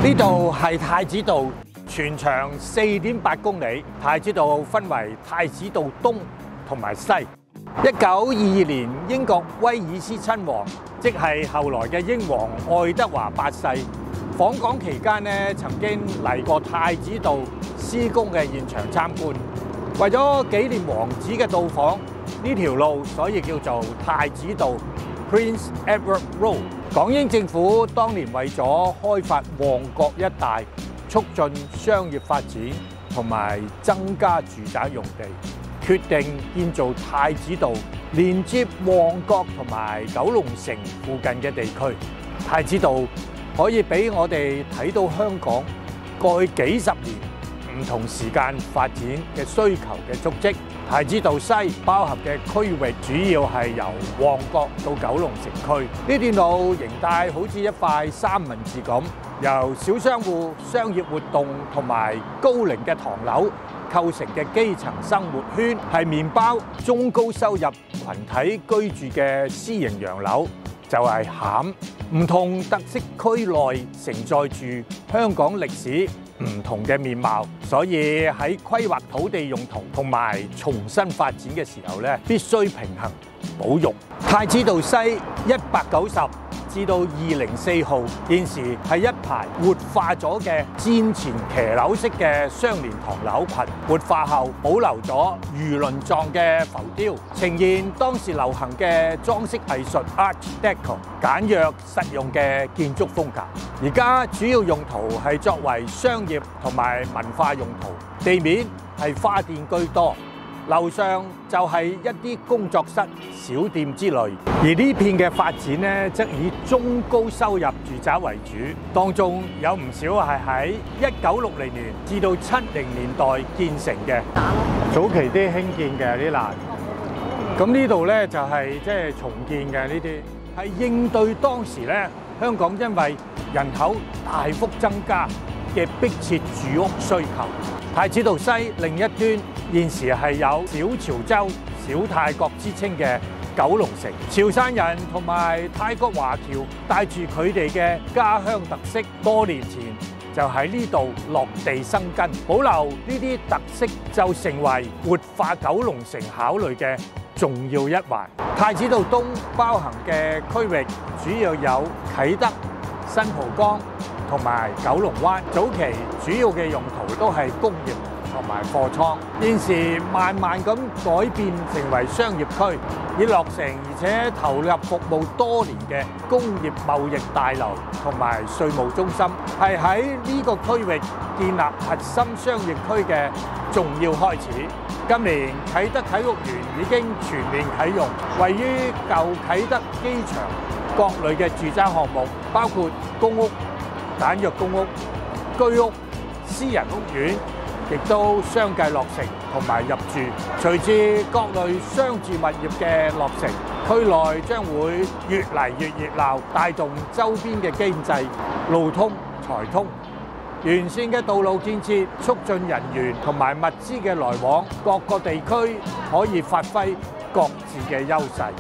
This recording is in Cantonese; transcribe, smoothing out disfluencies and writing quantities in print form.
呢度係太子道，全長4.8公里。太子道分為太子道東同埋西。1922年，英國威爾斯親王，即係後來嘅英皇愛德華八世，訪港期間呢，曾經嚟過太子道施工嘅現場參觀。為咗紀念王子嘅到訪，呢條路所以叫做太子道 （Prince Edward Road）。港英政府當年為咗開發旺角一帶，促進商業發展同埋增加住宅用地，決定建造太子道，連接旺角同埋九龍城附近嘅地區。太子道可以俾我哋睇到香港過去幾十年唔同時間發展嘅需求嘅足跡。太子道西包含嘅區域主要係由旺角到九龍城區。呢段路形態好似一塊三文治咁，由小商戶、商業活動同埋高齡嘅唐樓構成嘅基層生活圈，係麵包中高收入群體居住嘅私營洋樓，就係餡。唔同特色區內承載住香港歷史唔同嘅面貌，所以喺規劃土地用途同埋重新發展嘅時候咧，必須平衡保育。太子道西190至到204號，現時係一排活化咗嘅戰前騎樓式嘅雙連唐樓群，活化後保留咗魚鱗狀嘅浮雕，呈現當時流行嘅裝飾藝術 Art Deco， 簡約實用嘅建築風格。而家主要用途係作為商業同埋文化用途，地面係花店居多。樓上就係一啲工作室、小店之類，而呢片嘅發展呢，則以中高收入住宅為主，當中有唔少係喺1960年至到70年代建成嘅，早期啲興建嘅啲欄。咁呢度呢，就係即係重建嘅呢啲，係應對當時呢香港因為人口大幅增加嘅迫切住屋需求。太子道西另一端現時係有小潮州、小泰國之稱嘅九龍城，潮汕人同埋泰國華僑帶住佢哋嘅家鄉特色，多年前就喺呢度落地生根，保留呢啲特色就成為活化九龍城考慮嘅重要一環。太子道東包含嘅區域主要有啟德、新蒲崗同埋九龍灣，早期主要嘅用途都係工業同埋貨倉，現時慢慢咁改變成為商業區，已落成而且投入服務多年嘅工業貿易大樓同埋稅務中心，係喺呢個區域建立核心商業區嘅重要開始。今年啟德體育園已經全面啟用，位於舊啟德機場各類嘅住宅項目，包括公屋、簡約公屋、居屋、私人屋苑，亦都相繼落成同埋入住。隨住各類商住物業嘅落成，區內將會越嚟越熱鬧，帶動周邊嘅經濟，路通財通。完善嘅道路建設，促進人員同埋物資嘅來往，各個地區可以發揮各自嘅優勢。